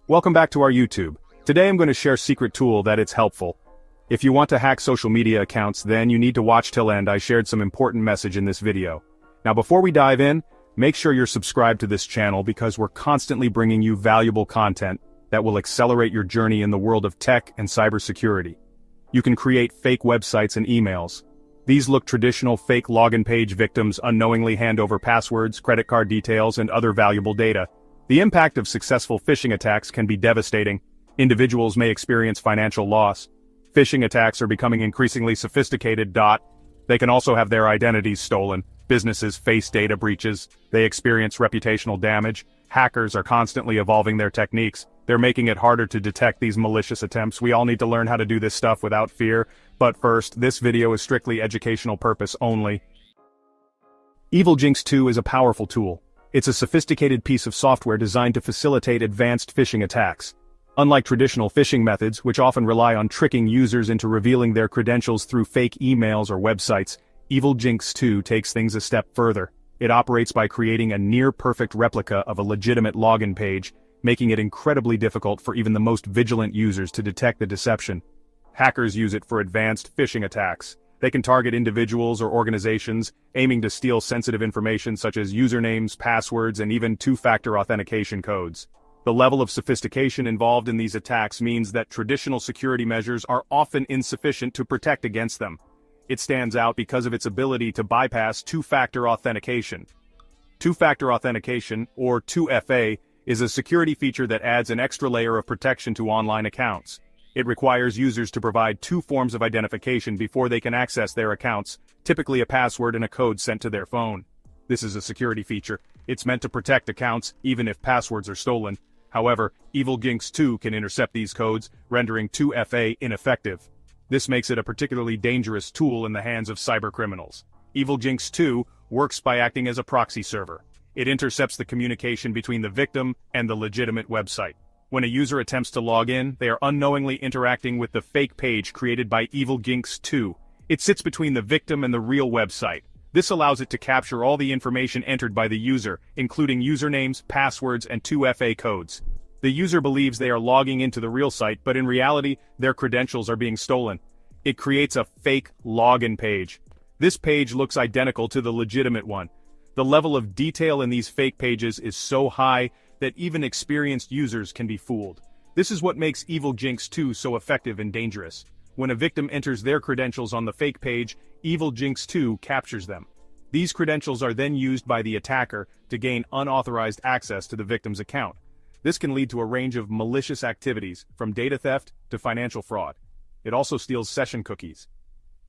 Welcome back to our YouTube. Today I'm going to share a secret tool that it's helpful. If you want to hack social media accounts, then you need to watch till end. I shared some important message in this video. Now before we dive in, make sure you're subscribed to this channel because we're constantly bringing you valuable content that will accelerate your journey in the world of tech and cybersecurity. You can create fake websites and emails. These look traditional fake login page. Victims unknowingly hand over passwords, credit card details, and other valuable data. The impact of successful phishing attacks can be devastating. Individuals may experience financial loss. Phishing attacks are becoming increasingly sophisticated. They can also have their identities stolen. Businesses face data breaches. They experience reputational damage. Hackers are constantly evolving their techniques. They're making it harder to detect these malicious attempts. We all need to learn how to do this stuff without fear. But first, this video is strictly educational purpose only. Evilginx2 is a powerful tool. It's a sophisticated piece of software designed to facilitate advanced phishing attacks. Unlike traditional phishing methods, which often rely on tricking users into revealing their credentials through fake emails or websites, Evilginx2 takes things a step further. It operates by creating a near-perfect replica of a legitimate login page, making it incredibly difficult for even the most vigilant users to detect the deception. Hackers use it for advanced phishing attacks. They can target individuals or organizations, aiming to steal sensitive information such as usernames, passwords, and even two-factor authentication codes. The level of sophistication involved in these attacks means that traditional security measures are often insufficient to protect against them. It stands out because of its ability to bypass two-factor authentication. Two-factor authentication, or 2FA, is a security feature that adds an extra layer of protection to online accounts. It requires users to provide two forms of identification before they can access their accounts, typically a password and a code sent to their phone. This is a security feature. It's meant to protect accounts, even if passwords are stolen. However, Evilginx2 can intercept these codes, rendering 2FA ineffective. This makes it a particularly dangerous tool in the hands of cybercriminals. Evilginx2 works by acting as a proxy server. It intercepts the communication between the victim and the legitimate website. When a user attempts to log in, they are unknowingly interacting with the fake page created by Evilginx2. It sits between the victim and the real website. This allows it to capture all the information entered by the user, including usernames, passwords, and 2FA codes. The user believes they are logging into the real site, but in reality, their credentials are being stolen. It creates a fake login page. This page looks identical to the legitimate one. The level of detail in these fake pages is so high that even experienced users can be fooled. This is what makes Evilginx2 so effective and dangerous. When a victim enters their credentials on the fake page, Evilginx2 captures them. These credentials are then used by the attacker to gain unauthorized access to the victim's account. This can lead to a range of malicious activities, from data theft to financial fraud. It also steals session cookies.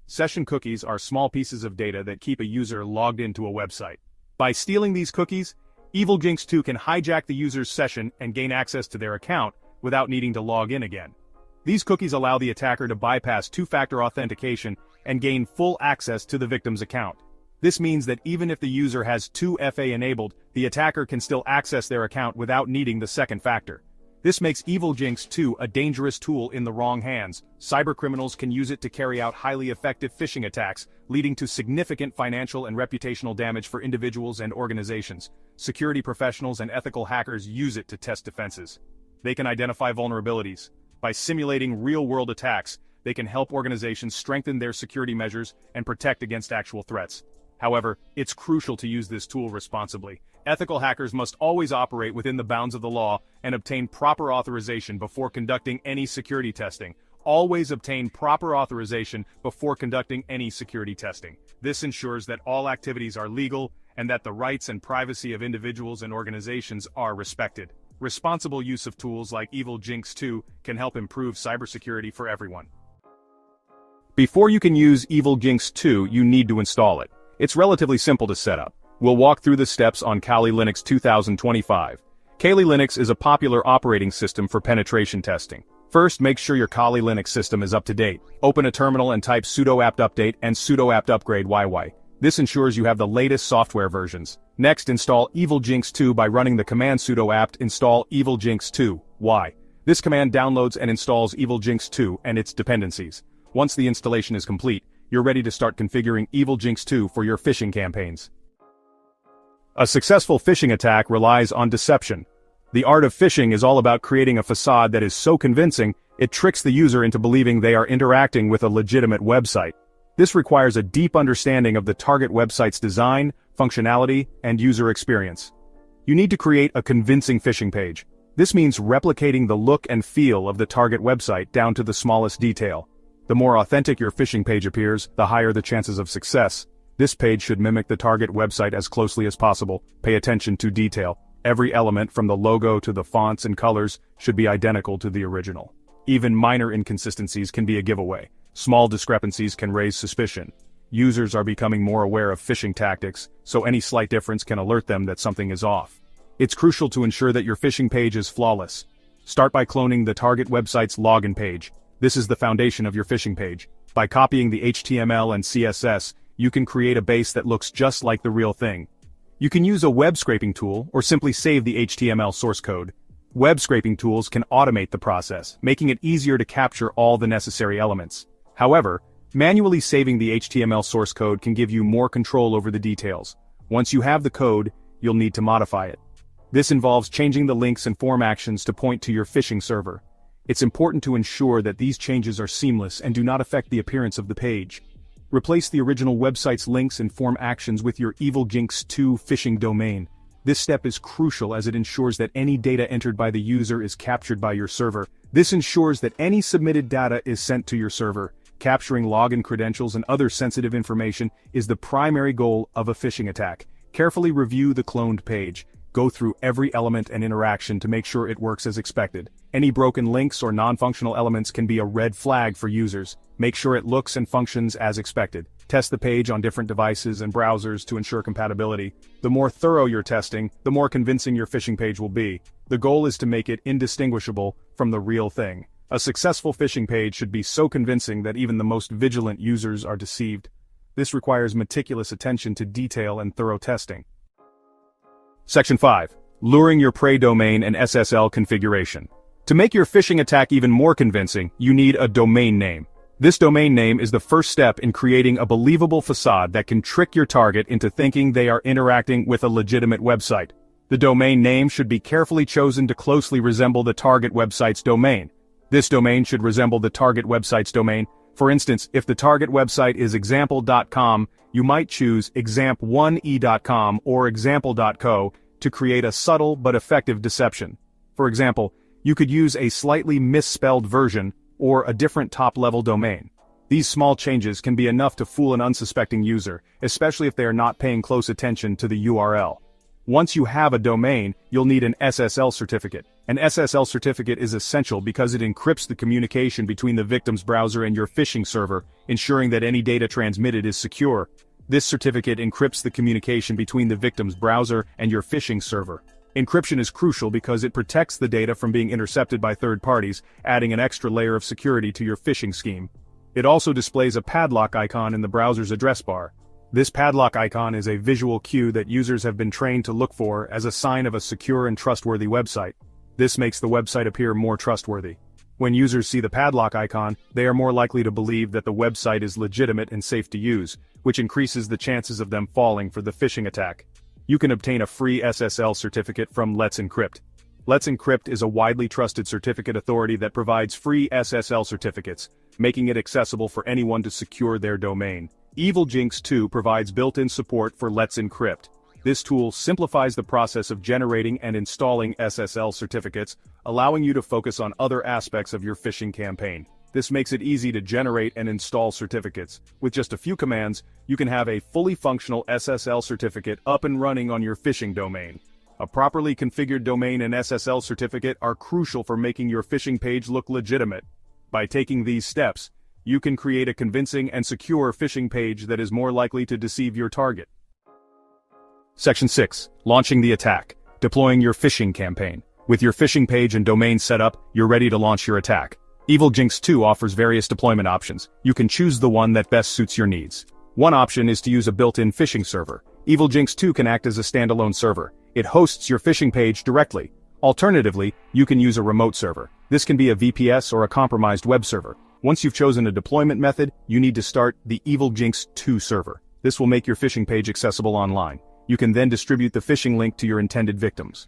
Session cookies are small pieces of data that keep a user logged into a website. By stealing these cookies, Evilginx2 can hijack the user's session and gain access to their account without needing to log in again. These cookies allow the attacker to bypass two-factor authentication and gain full access to the victim's account. This means that even if the user has 2FA enabled, the attacker can still access their account without needing the second factor. This makes Evilginx2 a dangerous tool in the wrong hands. Cybercriminals can use it to carry out highly effective phishing attacks, leading to significant financial and reputational damage for individuals and organizations. Security professionals and ethical hackers use it to test defenses. They can identify vulnerabilities. By simulating real-world attacks, they can help organizations strengthen their security measures and protect against actual threats. However, it's crucial to use this tool responsibly. Ethical hackers must always operate within the bounds of the law and obtain proper authorization before conducting any security testing. Always obtain proper authorization before conducting any security testing. This ensures that all activities are legal and that the rights and privacy of individuals and organizations are respected. Responsible use of tools like Evilginx2 can help improve cybersecurity for everyone. Before you can use Evilginx2, you need to install it. It's relatively simple to set up. We'll walk through the steps on Kali Linux 2025. Kali Linux is a popular operating system for penetration testing. First, make sure your Kali Linux system is up to date. Open a terminal and type sudo apt update and sudo apt upgrade YY. This ensures you have the latest software versions. Next, install Evilginx2 by running the command sudo apt install Evilginx2 Y. This command downloads and installs Evilginx2 and its dependencies. Once the installation is complete, you're ready to start configuring Evilginx2 for your phishing campaigns. A successful phishing attack relies on deception. The art of phishing is all about creating a facade that is so convincing, it tricks the user into believing they are interacting with a legitimate website. This requires a deep understanding of the target website's design, functionality, and user experience. You need to create a convincing phishing page. This means replicating the look and feel of the target website down to the smallest detail. The more authentic your phishing page appears, the higher the chances of success. This page should mimic the target website as closely as possible. Pay attention to detail. Every element from the logo to the fonts and colors should be identical to the original. Even minor inconsistencies can be a giveaway. Small discrepancies can raise suspicion. Users are becoming more aware of phishing tactics, so any slight difference can alert them that something is off. It's crucial to ensure that your phishing page is flawless. Start by cloning the target website's login page. This is the foundation of your phishing page. By copying the HTML and CSS, you can create a base that looks just like the real thing. You can use a web scraping tool or simply save the HTML source code. Web scraping tools can automate the process, making it easier to capture all the necessary elements. However, manually saving the HTML source code can give you more control over the details. Once you have the code, you'll need to modify it. This involves changing the links and form actions to point to your phishing server. It's important to ensure that these changes are seamless and do not affect the appearance of the page. Replace the original website's links and form actions with your Evilginx2 phishing domain. This step is crucial as it ensures that any data entered by the user is captured by your server. This ensures that any submitted data is sent to your server. Capturing login credentials and other sensitive information is the primary goal of a phishing attack. Carefully review the cloned page. Go through every element and interaction to make sure it works as expected. Any broken links or non-functional elements can be a red flag for users. Make sure it looks and functions as expected. Test the page on different devices and browsers to ensure compatibility. The more thorough your testing, the more convincing your phishing page will be. The goal is to make it indistinguishable from the real thing. A successful phishing page should be so convincing that even the most vigilant users are deceived. This requires meticulous attention to detail and thorough testing. Section 5. Luring your prey domain and SSL configuration. To make your phishing attack even more convincing, you need a domain name. This domain name is the first step in creating a believable facade that can trick your target into thinking they are interacting with a legitimate website. The domain name should be carefully chosen to closely resemble the target website's domain. This domain should resemble the target website's domain. For instance, if the target website is example.com, you might choose examp1e.com or example.co to create a subtle but effective deception. For example, you could use a slightly misspelled version or a different top-level domain. These small changes can be enough to fool an unsuspecting user, especially if they are not paying close attention to the URL. Once you have a domain, you'll need an SSL certificate. An SSL certificate is essential because it encrypts the communication between the victim's browser and your phishing server, ensuring that any data transmitted is secure. This certificate encrypts the communication between the victim's browser and your phishing server. Encryption is crucial because it protects the data from being intercepted by third parties, adding an extra layer of security to your phishing scheme. It also displays a padlock icon in the browser's address bar. This padlock icon is a visual cue that users have been trained to look for as a sign of a secure and trustworthy website. This makes the website appear more trustworthy. When users see the padlock icon, they are more likely to believe that the website is legitimate and safe to use, which increases the chances of them falling for the phishing attack. You can obtain a free SSL certificate from Let's Encrypt. Let's Encrypt is a widely trusted certificate authority that provides free SSL certificates, making it accessible for anyone to secure their domain. Evilginx2 provides built-in support for Let's Encrypt. This tool simplifies the process of generating and installing SSL certificates, allowing you to focus on other aspects of your phishing campaign. This makes it easy to generate and install certificates. With just a few commands, you can have a fully functional SSL certificate up and running on your phishing domain. A properly configured domain and SSL certificate are crucial for making your phishing page look legitimate. By taking these steps, you can create a convincing and secure phishing page that is more likely to deceive your target. Section 6. Launching the attack. Deploying your phishing campaign. With your phishing page and domain set up, you're ready to launch your attack. Evilginx2 offers various deployment options. You can choose the one that best suits your needs. One option is to use a built-in phishing server. Evilginx2 can act as a standalone server. It hosts your phishing page directly. Alternatively, you can use a remote server. This can be a VPS or a compromised web server. Once you've chosen a deployment method, you need to start the Evilginx2 server. This will make your phishing page accessible online. You can then distribute the phishing link to your intended victims.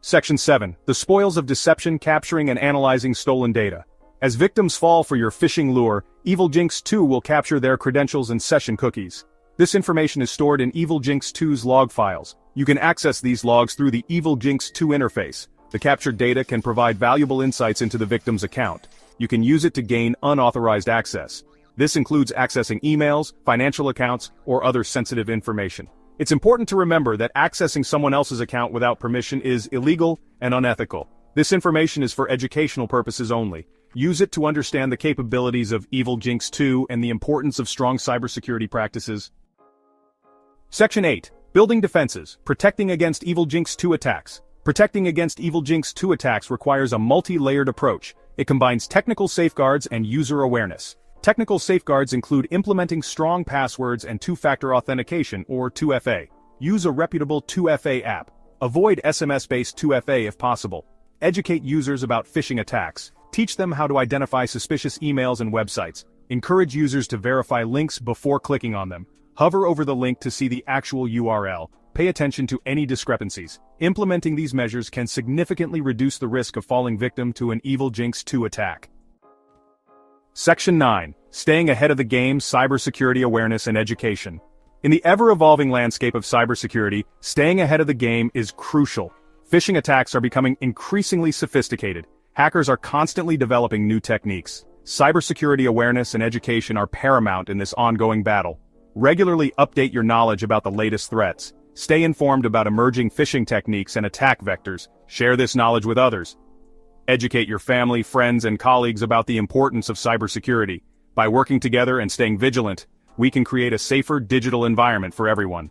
Section 7. The spoils of deception: capturing and analyzing stolen data. As victims fall for your phishing lure, Evilginx2 will capture their credentials and session cookies. This information is stored in Evilginx2's log files. You can access these logs through the Evilginx2 interface. The captured data can provide valuable insights into the victim's account. You can use it to gain unauthorized access. This includes accessing emails, financial accounts, or other sensitive information. It's important to remember that accessing someone else's account without permission is illegal and unethical. This information is for educational purposes only. Use it to understand the capabilities of Evilginx2 and the importance of strong cybersecurity practices. Section 8. Building defenses: protecting against Evilginx2 attacks. Protecting against Evilginx2 attacks requires a multi-layered approach. It combines technical safeguards and user awareness. Technical safeguards include implementing strong passwords and two-factor authentication, or 2FA. Use a reputable 2FA app. Avoid SMS-based 2FA if possible. Educate users about phishing attacks. Teach them how to identify suspicious emails and websites. Encourage users to verify links before clicking on them. Hover over the link to see the actual URL. Pay attention to any discrepancies. Implementing these measures can significantly reduce the risk of falling victim to an Evilginx2 attack. Section 9. Staying ahead of the game: cybersecurity awareness and education. In the ever-evolving landscape of cybersecurity, staying ahead of the game is crucial. Phishing attacks are becoming increasingly sophisticated. Hackers are constantly developing new techniques. Cybersecurity awareness and education are paramount in this ongoing battle. Regularly update your knowledge about the latest threats. Stay informed about emerging phishing techniques and attack vectors. Share this knowledge with others. Educate your family, friends, and colleagues about the importance of cybersecurity. By working together and staying vigilant, we can create a safer digital environment for everyone.